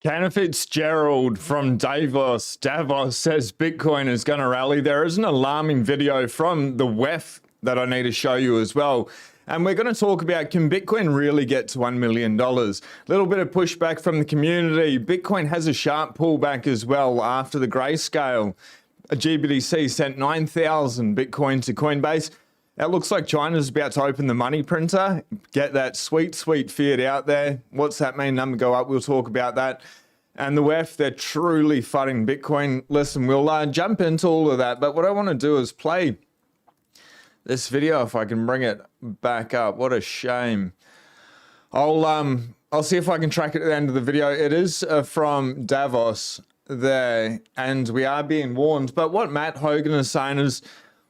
Kenneth Fitzgerald from Davos says Bitcoin is going to rally. There is an alarming video from the WEF that I need to show you as well. And we're going to talk about, can Bitcoin really get to $1 million? A little bit of pushback from the community. Bitcoin has a sharp pullback as well after the grayscale. A GBTC sent 9,000 Bitcoin to Coinbase. It looks like China's about to open the money printer, get that sweet fiat out there. What's that mean? Number go up. We'll talk about that. And the WEF, they're truly flooding Bitcoin. Listen, we'll jump into all of that. But what I want to do is play this video if I can bring it back up. What a shame. I'll see if I can track it at the end of the video. It is from Davos there, and we are being warned. But what Matt Hogan is saying is,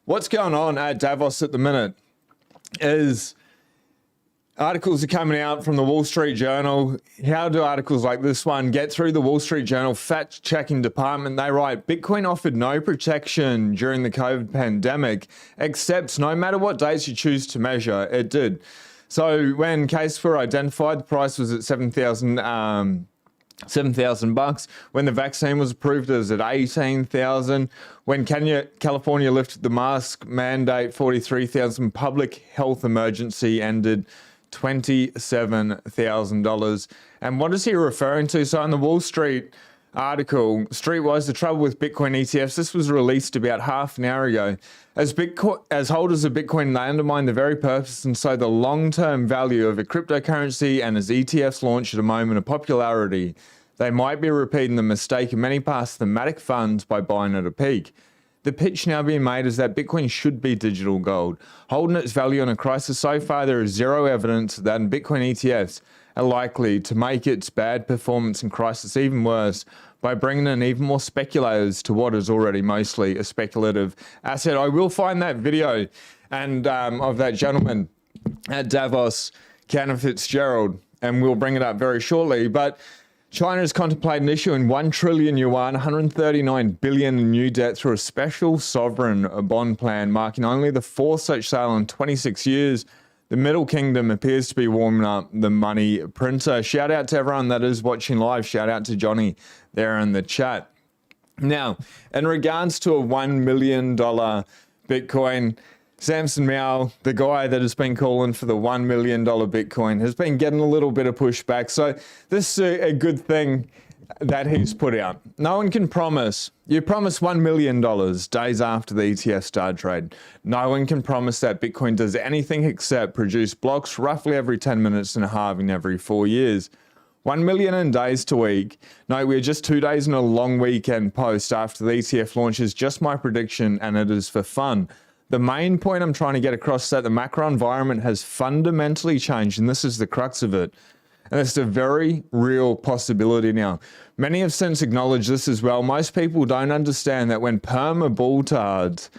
what's going on at Davos at the minute is articles are coming out from the Wall Street Journal. How do articles like this one get through the Wall Street Journal fact-checking department? They write, Bitcoin offered no protection during the COVID pandemic, except no matter what dates you choose to measure, it did. So when cases were identified, the price was at $7,000 bucks. When the vaccine was approved, it was at 18,000. When California lifted the mask mandate, 43,000. Public health emergency ended, $27,000. And what is he referring to? So in the Wall Street article, Streetwise, the trouble with Bitcoin ETFs, this was released about half an hour ago. As holders of Bitcoin, they undermine the very purpose and so the long-term value of a cryptocurrency, and as ETFs launch at a moment of popularity, they might be repeating the mistake of many past thematic funds by buying at a peak. The pitch now being made is that Bitcoin should be digital gold, holding its value in a crisis. So far, there is zero evidence that Bitcoin ETFs are likely to make its bad performance in crisis even worse by bringing in even more speculators to what is already mostly a speculative asset. I will find that video and of that gentleman at Davos, Kenneth Fitzgerald, and we'll bring it up very shortly. But China is contemplating issuing 1 trillion yuan, 139 billion in new debt through a special sovereign bond plan, marking only the fourth such sale in 26 years. The Middle Kingdom appears to be warming up the money printer. Shout out to everyone that is watching live. Shout out to Johnny there in the chat. Now, in regards to a $1 million Bitcoin, Samson Mow, the guy that has been calling for the $1 million Bitcoin, has been getting a little bit of pushback. So this is a good thing that he's put out. No one can promise. You promise $1 million days after the ETF start trade. No one can promise that Bitcoin does anything except produce blocks roughly every 10 minutes and a halving every 4 years. 1 million in days to week. No, we're just 2 days in a long weekend post after the ETF launch is just my prediction, and it is for fun. The main point I'm trying to get across is that the macro environment has fundamentally changed, and this is the crux of it. And it's a very real possibility now. Many have since acknowledged this as well. Most people don't understand that when perma-bulltards,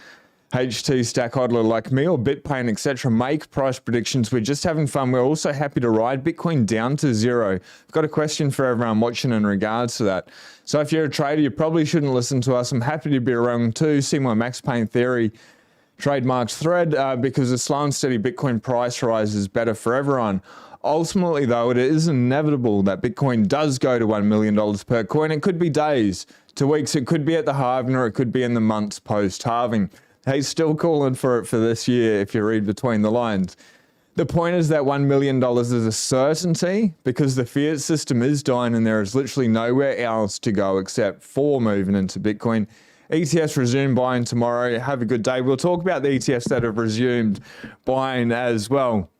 HT stack hodler like me or BitPain, etc., make price predictions, we're just having fun. We're also happy to ride Bitcoin down to zero. I've got a question for everyone watching in regards to that. So if you're a trader, you probably shouldn't listen to us. I'm happy to be wrong too. See my Max Pain Theory trademarks thread because a slow and steady Bitcoin price rise is better for everyone. Ultimately, though, it is inevitable that Bitcoin does go to $1 million per coin. It could be days to weeks. It could be at the halving, or it could be in the months post-halving. He's still calling for it for this year if you read between the lines. The point is that $1 million is a certainty because the fiat system is dying and there is literally nowhere else to go except for moving into Bitcoin. ETFs resume buying tomorrow. Have a good day. We'll talk about the ETFs that have resumed buying as well,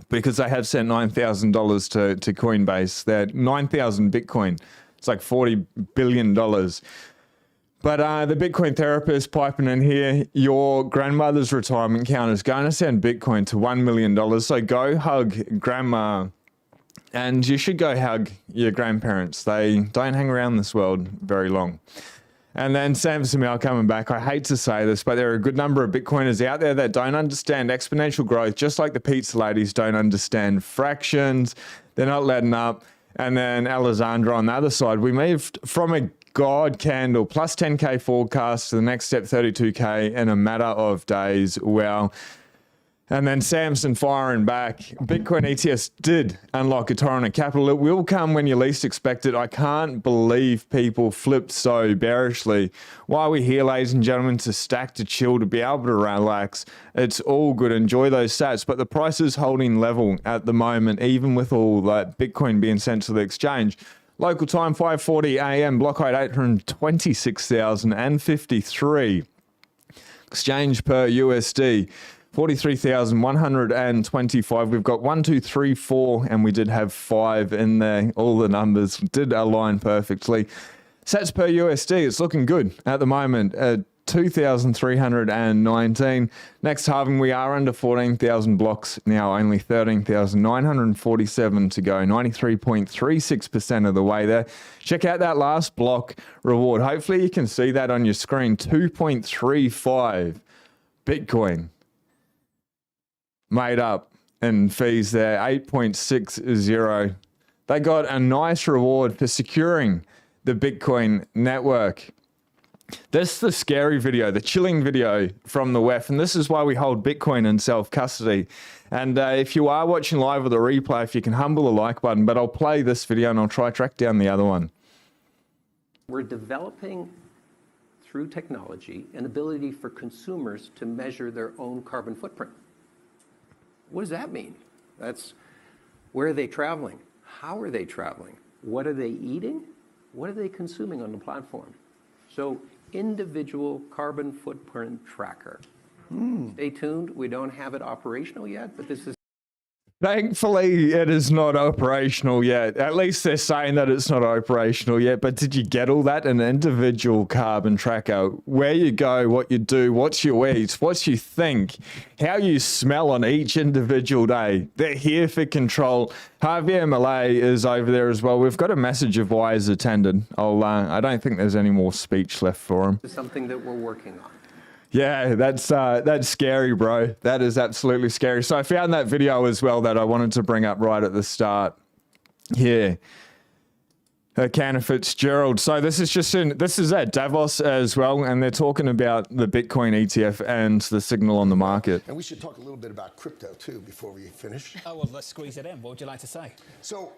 because they have sent $9,000 to Coinbase. They're 9,000 Bitcoin. It's like $40 billion. But the Bitcoin therapist piping in here, your grandmother's retirement account is going to send Bitcoin to $1 million. So go hug grandma, and you should go hug your grandparents. They don't hang around this world very long. And then Sam Samel coming back. I hate to say this, but there are a good number of Bitcoiners out there that don't understand exponential growth, just like the pizza ladies don't understand fractions. They're not letting up. And then Alessandra on the other side, we moved from a God candle plus 10K forecast to the next step 32K in a matter of days. Well, And then Samson firing back. Bitcoin ETFs did unlock a torrent of capital. It will come when you least expect it. I can't believe people flipped so bearishly. Why are we here, ladies and gentlemen? To stack, to chill, to be able to relax. It's all good. Enjoy those sats. But the price is holding level at the moment, even with all that Bitcoin being sent to the exchange. Local time 5:40 a.m. Block height 826,053. Exchange per USD. 43,125. We've got 1, 2, 3, 4, and we did have 5 in there. All the numbers did align perfectly. Sats per USD, it's looking good at the moment at 2,319. Next halving, we are under 14,000 blocks now, only 13,947 to go, 93.36% of the way there. Check out that last block reward. Hopefully you can see that on your screen, 2.35 Bitcoin. Made up in fees there, 8.60. They got a nice reward for securing the Bitcoin network. This is the scary video, the chilling video from the WEF, and this is why we hold Bitcoin in self-custody. And if you are watching live with a replay, if you can humble the like button, but I'll play this video and I'll try track down the other one. We're developing through technology an ability for consumers to measure their own carbon footprint. What does that mean? That's where are they traveling? How are they traveling? What are they eating? What are they consuming on the platform? So individual carbon footprint tracker. Stay tuned. We don't have it operational yet, but this is Thankfully, it is not operational yet. At least they're saying that it's not operational yet. But did you get all that? An individual carbon tracker. Where you go, what you do, what you eat, what you think, how you smell on each individual day. They're here for control. Javier Malay is over there as well. We've got a message of why he's attended. I don't think there's any more speech left for him. something that we're working on. Yeah, that's scary, bro. That is absolutely scary. So I found that video as well that I wanted to bring up right at the start. Yeah. Canna Fitzgerald. So this is at Davos as well, and they're talking about the Bitcoin ETF and the signal on the market. And we should talk a little bit about crypto too before we finish. Oh, well, let's squeeze it in. What would you like to say? So,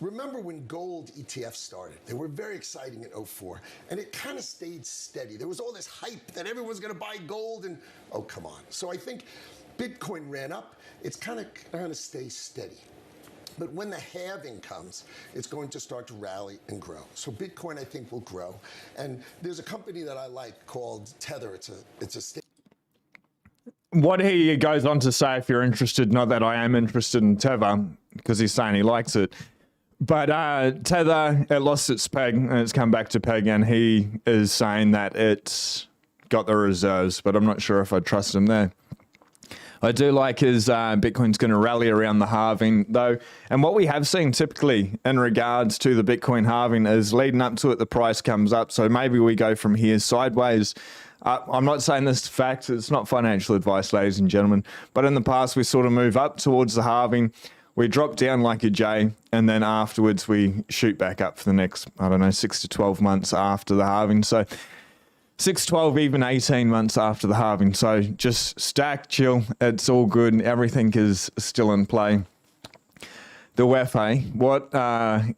remember when gold ETFs started? They were very exciting in 04, and it kind of stayed steady. There was all this hype that everyone's going to buy gold, and oh, come on. So I think Bitcoin ran up. It's kind of stay steady. But when the halving comes, it's going to start to rally and grow. So Bitcoin, I think, will grow. And there's a company that I like called Tether. It's a state. What he goes on to say, if you're interested, not that I am interested in Tether, because he's saying he likes it. But Tether, it lost its peg and it's come back to peg, and he is saying that it's got the reserves, but I'm not sure if I trust him there. I do like his Bitcoin's going to rally around the halving though. And what we have seen typically in regards to the Bitcoin halving is leading up to it, the price comes up. So maybe we go from here sideways. I'm not saying this is fact. It's not financial advice, ladies and gentlemen. But in the past, we sort of move up towards the halving. We drop down like a J, and then afterwards we shoot back up for the next, 6 to 12 months after the halving. So 6, 12, even 18 months after the halving. So just stack, chill. It's all good. Everything is still in play. The WEF, what? Not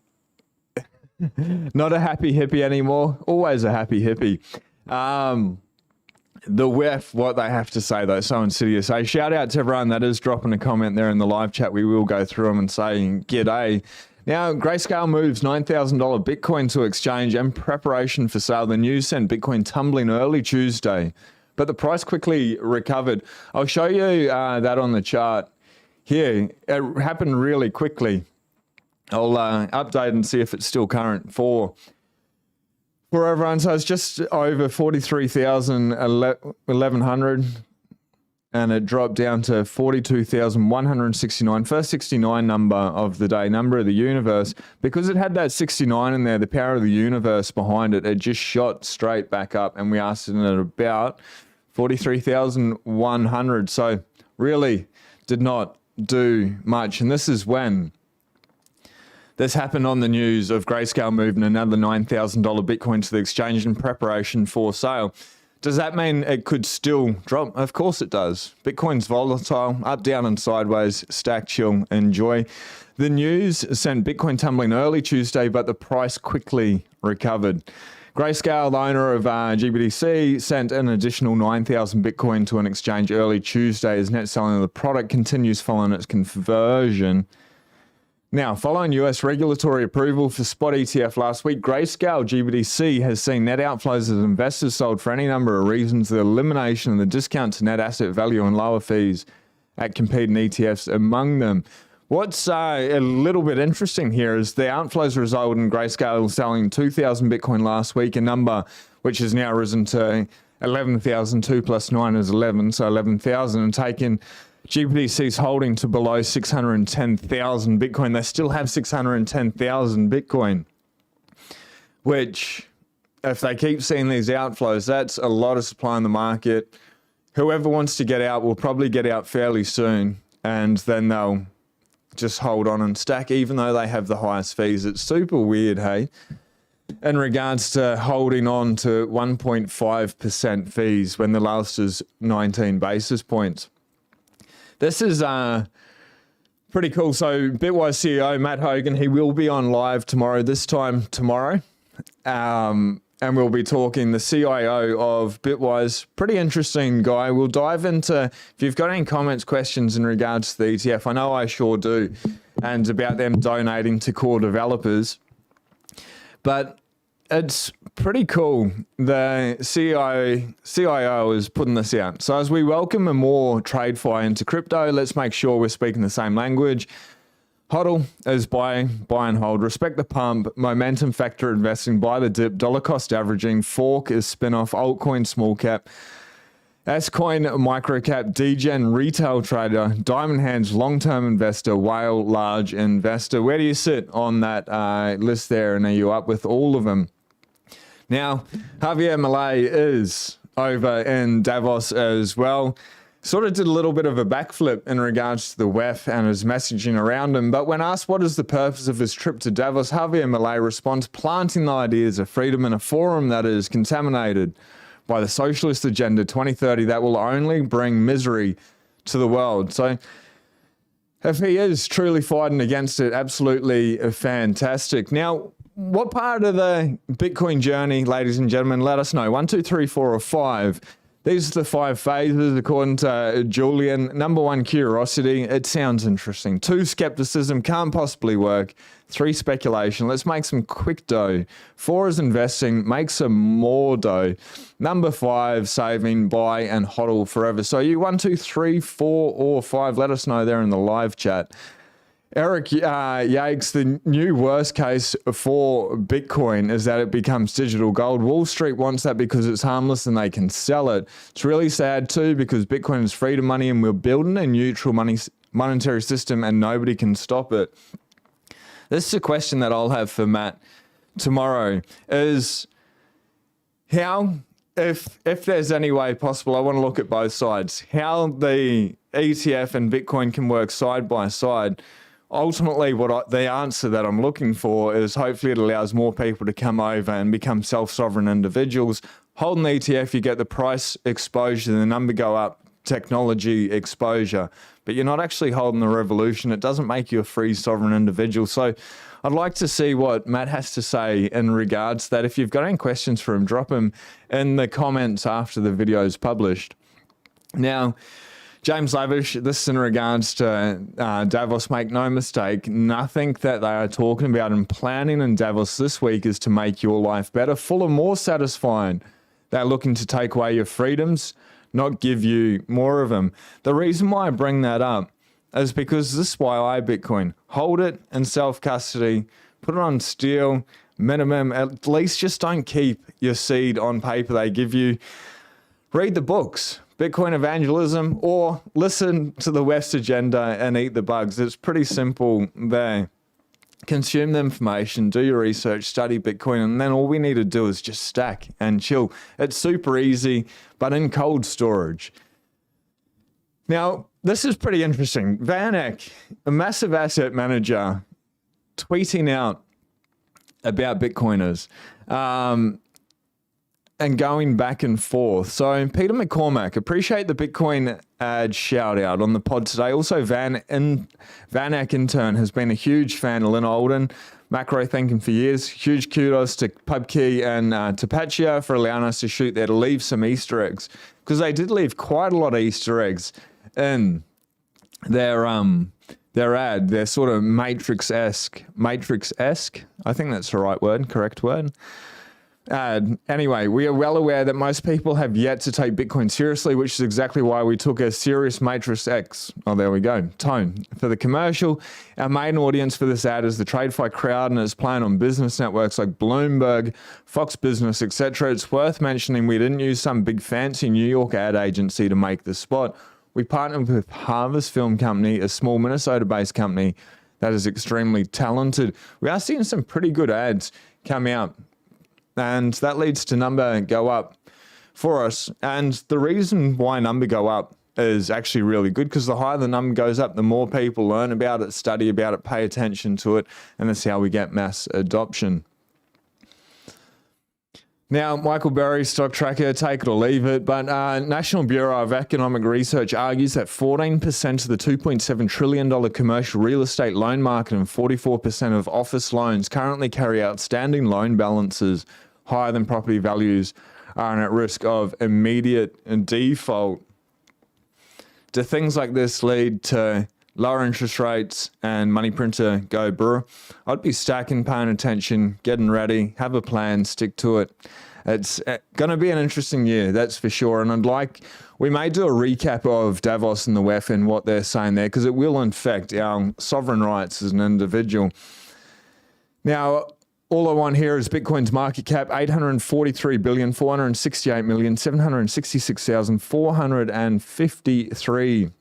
a happy hippie anymore. Always a happy hippie. The WEF, what they have to say though, so insidious. Hey, shout out to everyone that is dropping a comment there in the live chat. We will go through them and say g'day. Now, Grayscale moves $9,000 Bitcoin to exchange in preparation for sale. The news sent Bitcoin tumbling early Tuesday, but the price quickly recovered. I'll show you that on the chart here. It happened really quickly. I'll update and see if it's still current for everyone. So it's just over 43,100, and it dropped down to 42,169. First 69 number of the day, number of the universe. Because it had that 69 in there, the power of the universe behind it, it just shot straight back up, and we are sitting at about 43,100. So really did not do much. And this is when this happened on the news of Grayscale moving another $9,000 Bitcoin to the exchange in preparation for sale. Does that mean it could still drop? Of course it does. Bitcoin's volatile, up, down, and sideways. Stack, chill, enjoy. The news sent Bitcoin tumbling early Tuesday, but the price quickly recovered. Grayscale, the owner of GBDC, sent an additional 9,000 Bitcoin to an exchange early Tuesday as net selling of the product continues following its conversion. Now, following US regulatory approval for spot ETF last week, Grayscale GBDC has seen net outflows as investors sold for any number of reasons. The elimination of the discount to net asset value and lower fees at competing ETFs among them. What's a little bit interesting here is the outflows result in Grayscale selling 2,000 Bitcoin last week, a number which has now risen to 11,000. 2 plus 9 is 11, so 11,000, and taken GBDC's holding to below 610,000 Bitcoin. They still have 610,000 Bitcoin, which, if they keep seeing these outflows, that's a lot of supply in the market. Whoever wants to get out will probably get out fairly soon, and then they'll just hold on and stack, even though they have the highest fees. It's super weird, hey? In regards to holding on to 1.5% fees when the last is 19 basis points. This is pretty cool. So Bitwise CEO Matt Hogan, he will be on live tomorrow, this time tomorrow. And we'll be talking the CIO of Bitwise. Pretty interesting guy. We'll dive into, if you've got any comments, questions in regards to the ETF, I know I sure do, and about them donating to core developers. But it's pretty cool. The CIO is putting this out. So as we welcome a more TradeFi into crypto, let's make sure we're speaking the same language. HODL is buy and hold. Respect the pump. Momentum factor investing, buy the dip. Dollar cost averaging. Fork is spin-off. Altcoin small cap. S-Coin microcap. Degen retail trader. Diamond Hands long-term investor. Whale large investor. Where do you sit on that list there? And are you up with all of them? Now, Javier Milei is over in Davos as well. Sort of did a little bit of a backflip in regards to the WEF and his messaging around him. But when asked what is the purpose of his trip to Davos, Javier Milei responds, planting the ideas of freedom in a forum that is contaminated by the socialist agenda 2030 that will only bring misery to the world. So if he is truly fighting against it, absolutely fantastic. Now, what part of the Bitcoin journey, ladies and gentlemen, let us know. 1, 2, 3, 4, or 5. These are the 5 phases according to Julian. Number 1, curiosity. It sounds interesting. 2, skepticism. Can't possibly work. 3, speculation. Let's make some quick dough. 4 is investing. Make some more dough. Number 5, saving, buy, and hodl forever. So you 1, 2, 3, 4, or 5. Let us know there in the live chat. Eric Yates, the new worst case for Bitcoin is that it becomes digital gold. Wall Street wants that because it's harmless and they can sell it. It's really sad too because Bitcoin is free to money and we're building a neutral monetary system and nobody can stop it. This is a question that I'll have for Matt tomorrow is how, if there's any way possible, I want to look at both sides, how the ETF and Bitcoin can work side by side. Ultimately, the answer that I'm looking for is hopefully it allows more people to come over and become self-sovereign individuals. Holding the ETF, you get the price exposure, the number go up, technology exposure, but you're not actually holding the revolution. It doesn't make you a free sovereign individual. So I'd like to see what Matt has to say in regards to that. If you've got any questions for him, drop them in the comments after the video is published. Now, James Lavish, this is in regards to Davos. Make no mistake, nothing that they are talking about and planning in Davos this week is to make your life better, fuller, more satisfying. They're looking to take away your freedoms, not give you more of them. The reason why I bring that up is because this is why I Bitcoin. Hold it in self-custody, put it on steel, minimum, at least just don't keep your seed on paper they give you. Read the books. Bitcoin evangelism, or listen to the West agenda and eat the bugs. It's pretty simple there. Consume the information, do your research, study Bitcoin, and then all we need to do is just stack and chill. It's super easy, but in cold storage. Now, this is pretty interesting. VanEck, a massive asset manager, tweeting out about Bitcoiners. and going back and forth. So Peter McCormack, appreciate the Bitcoin ad shout out on the pod today. Also Van Eck intern has been a huge fan of Lynn Olden. Macro thanking for years. Huge kudos to PubKey and Tapachia for allowing us to shoot there to leave some Easter eggs, because they did leave quite a lot of Easter eggs in their ad. They're sort of matrix-esque. I think that's the right word, correct word. Anyway, we are well aware that most people have yet to take Bitcoin seriously, which is exactly why we took a serious Matrix X, oh, there we go, tone for the commercial. Our main audience for this ad is the TradeFi crowd, and it's playing on business networks like Bloomberg, Fox Business, etc. It's worth mentioning we didn't use some big fancy New York ad agency to make the spot. We partnered with Harvest Film Company, a small Minnesota-based company that is extremely talented. We are seeing some pretty good ads come out, and that leads to number go up for us. And the reason why number go up is actually really good, because the higher the number goes up, the more people learn about it, study about it, pay attention to it, and that's how we get mass adoption. Now, Michael Berry, stock tracker, take it or leave it, but National Bureau of Economic Research argues that 14% of the $2.7 trillion commercial real estate loan market and 44% of office loans currently carry outstanding loan balances higher than property values are at risk of immediate default. Do things like this lead to lower interest rates and money printer go brr? I'd be stacking, paying attention, getting ready, have a plan, stick to it. It's going to be an interesting year, that's for sure. And we may do a recap of Davos and the WEF and what they're saying there, because it will affect our sovereign rights as an individual. Now, all I want here is Bitcoin's market cap, $843,468,766,453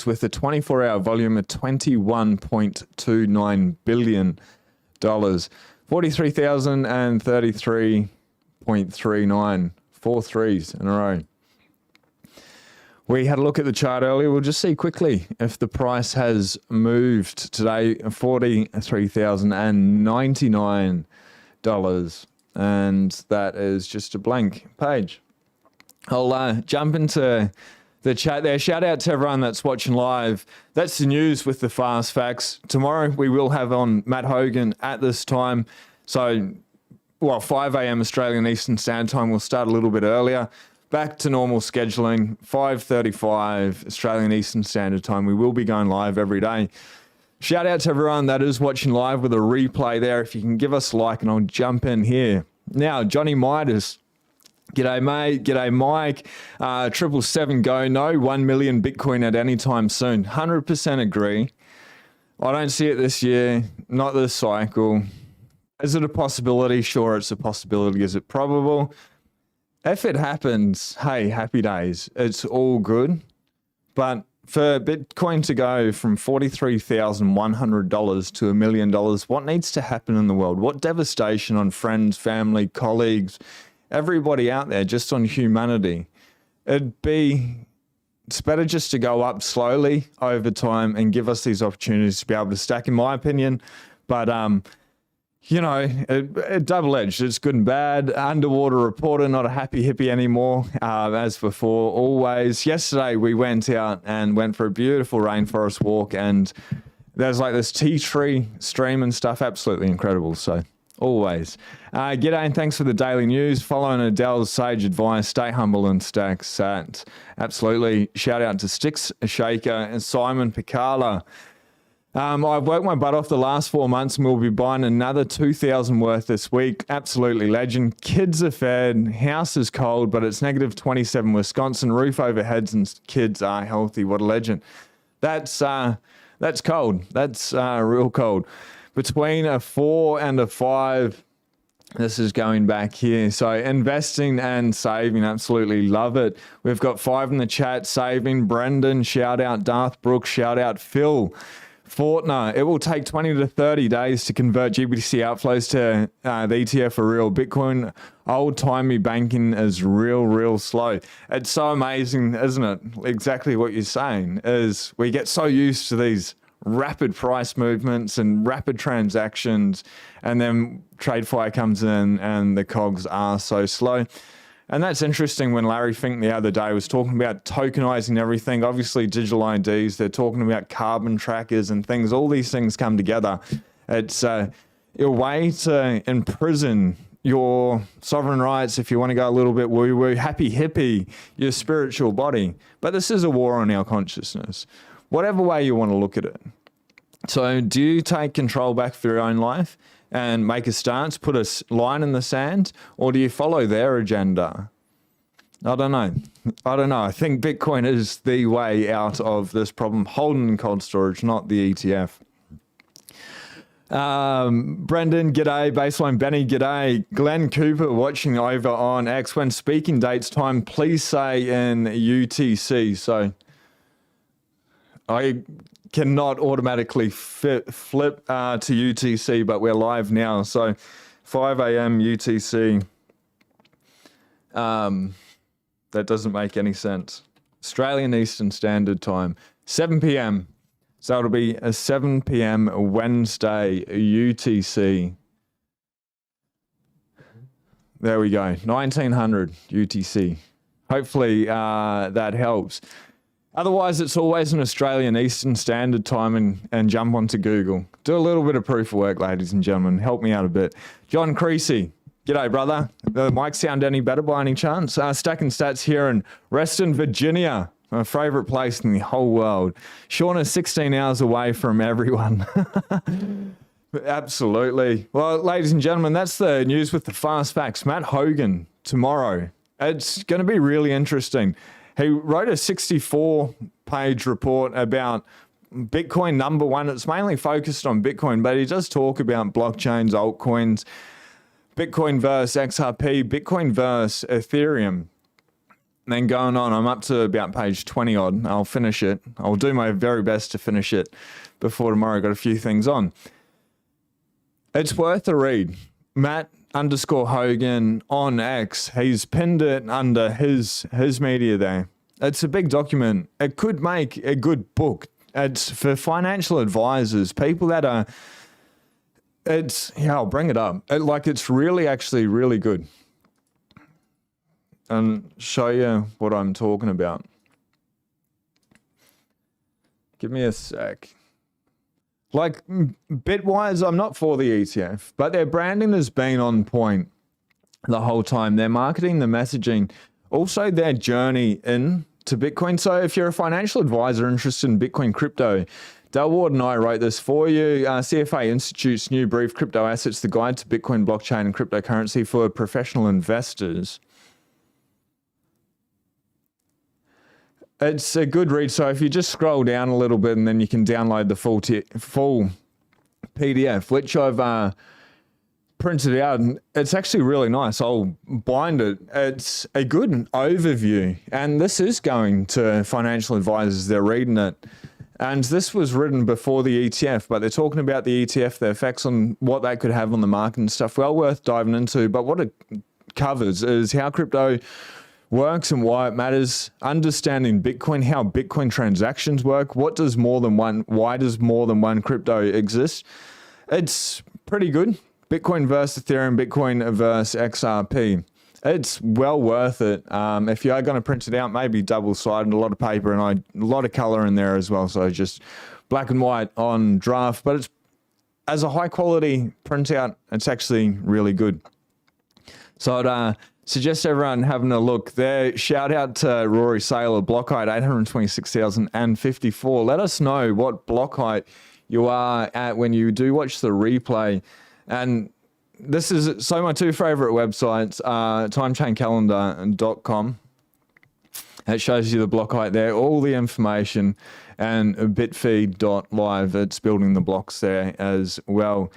with a 24-hour volume of $21.29 billion. 43,033.39. 4 threes in a row. We had a look at the chart earlier. We'll just see quickly if the price has moved today. $43,099. And that is just a blank page. I'll jump into the chat there. Shout out to everyone that's watching live. That's the news with the fast facts. Tomorrow we will have on Matt Hogan at this time. So, 5 a.m. Australian Eastern Standard Time. We'll start a little bit earlier. Back to normal scheduling, 5:35 Australian Eastern Standard Time. We will be going live every day. Shout out to everyone that is watching live with a replay there. If you can give us a like, and I'll jump in here. Now, Johnny Midas. G'day, mate. G'day, Mike. 777 go. No 1 million Bitcoin at any time soon. 100% agree. I don't see it this year. Not this cycle. Is it a possibility? Sure, it's a possibility. Is it probable? If it happens, hey, happy days. It's all good. But for Bitcoin to go from $43,100 to $1 million, what needs to happen in the world? What devastation on friends, family, colleagues, everybody out there, just on humanity? It's better just to go up slowly over time and give us these opportunities to be able to stack, in my opinion. But, double-edged. It's good and bad. Underwater reporter, not a happy hippie anymore, as before, always. Yesterday, we went out and went for a beautiful rainforest walk, and there's like this tea tree stream and stuff. Absolutely incredible. So, always. G'day, and thanks for the daily news. Following Adele's sage advice, stay humble and stack sat. Absolutely. Shout out to Sticks Shaker and Simon Picala. I've worked my butt off the last 4 months, and we'll be buying another 2,000 worth this week. Absolutely legend. Kids are fed. House is cold, but it's negative 27 Wisconsin. Roof over heads and kids are healthy. What a legend. That's cold. That's real cold. Between a 4 and a 5, this is going back here. So investing and saving, absolutely love it. We've got 5 in the chat. Saving. Brendan, shout out. Darth Brooks, shout out. Phil. Fortner, it will take 20 to 30 days to convert GBTC outflows to the ETF for real. Bitcoin, old-timey banking is real slow. It's so amazing, isn't it? Exactly what you're saying is we get so used to these rapid price movements and rapid transactions, and then TradeFi comes in and the cogs are so slow. And that's interesting when Larry Fink the other day was talking about tokenizing everything. Obviously, digital IDs, they're talking about carbon trackers and things. All these things come together. It's a way to imprison your sovereign rights, if you want to go a little bit woo-woo, happy hippie, your spiritual body. But this is a war on our consciousness, whatever way you want to look at it. So do you take control back for your own life and make a stance, put a line in the sand, or do you follow their agenda? I don't know. I think Bitcoin is the way out of this problem. Holding in cold storage, not the ETF. Brendan, g'day. Baseline Benny, g'day. Glenn Cooper watching over on X. When speaking dates time, please say in UTC. So I cannot automatically flip to UTC, but we're live now. So 5 a.m. UTC. That doesn't make any sense. Australian Eastern Standard Time, 7 p.m. So it'll be a 7 p.m. Wednesday UTC. There we go, 1900 UTC. Hopefully that helps. Otherwise, it's always an Australian Eastern Standard Time and jump onto Google. Do a little bit of proof of work, ladies and gentlemen. Help me out a bit. John Creasy, g'day, brother. The mic sound any better by any chance? Stacking Stats here in Reston, Virginia. My favourite place in the whole world. Sean is 16 hours away from everyone. Absolutely. Well, ladies and gentlemen, that's the news with the fast facts. Matt Hogan tomorrow. It's going to be really interesting. He wrote a 64-page report about Bitcoin number one. It's mainly focused on Bitcoin, but he does talk about blockchains, altcoins, Bitcoin versus XRP, Bitcoin versus Ethereum. And then going on, I'm up to about page 20 odd. I'll finish it. I'll do my very best to finish it before tomorrow. Got a few things on. It's worth a read. Matt_Hogan on X. He's pinned it under his media there. It's a big document. It could make a good book. It's for financial advisors, people that are, I'll bring it up. It's really actually really good. And show you what I'm talking about. Give me a sec. Like, Bitwise, I'm not for the ETF, but their branding has been on point the whole time. Their marketing, the messaging, also their journey into Bitcoin. So if you're a financial advisor interested in Bitcoin crypto, Dale Ward and I wrote this for you. CFA Institute's new brief, Crypto Assets, the Guide to Bitcoin, Blockchain and Cryptocurrency for Professional Investors. It's a good read. So if you just scroll down a little bit and then you can download the full PDF, which I've printed out. And it's actually really nice. I'll bind it. It's a good overview. And this is going to financial advisors. They're reading it. And this was written before the ETF, but they're talking about the ETF, the effects on what that could have on the market and stuff. Well worth diving into. But what it covers is how crypto works and why it matters, understanding Bitcoin, how Bitcoin transactions work, why does more than one crypto exist. It's pretty good. Bitcoin versus Ethereum, Bitcoin versus XRP. It's well worth it. If you are going to print it out, maybe double-sided, a lot of paper and a lot of color in there as well. So just black and white on draft, but it's as a high-quality printout, it's actually really good. So I'd suggest everyone having a look there. Shout out to Rory Saylor, block height 826,054. Let us know what block height you are at when you do watch the replay. And this is so my two favorite websites, timechaincalendar.com. It shows you the block height there, all the information, and bitfeed.live. It's building the blocks there as well.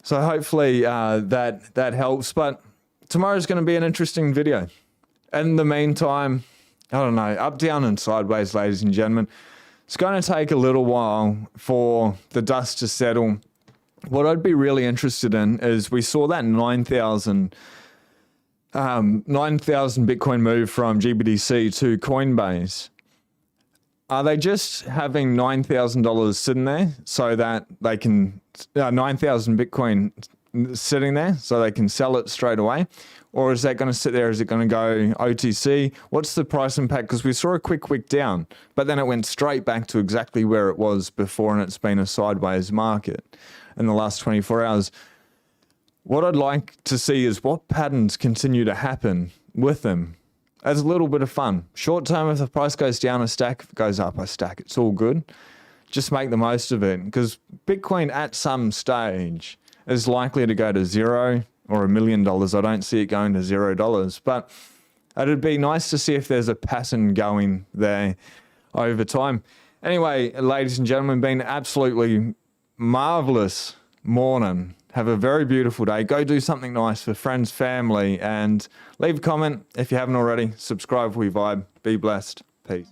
So hopefully that helps. But tomorrow's going to be an interesting video. In the meantime, I don't know, up, down, and sideways, ladies and gentlemen. It's going to take a little while for the dust to settle. What I'd be really interested in is we saw that 9,000 Bitcoin move from GBTC to Coinbase. Are they just having $9,000 sitting there so that they can 9,000 Bitcoin sitting there so they can sell it straight away? Or is that going to sit there? Is it going to go OTC? What's the price impact? Because we saw a quick wick down, but then it went straight back to exactly where it was before, and it's been a sideways market in the last 24 hours. What I'd like to see is what patterns continue to happen with them. As a little bit of fun. Short term, if the price goes down, I stack. If it goes up, I stack. It's all good. Just make the most of it, because Bitcoin at some stage is likely to go to $0 or $1 million. I don't see it going to $0, but it'd be nice to see if there's a pattern going there over time. Anyway, ladies and gentlemen, been absolutely marvelous morning. Have a very beautiful day. Go do something nice for friends, family, and leave a comment if you haven't already. Subscribe if we vibe. Be blessed. Peace.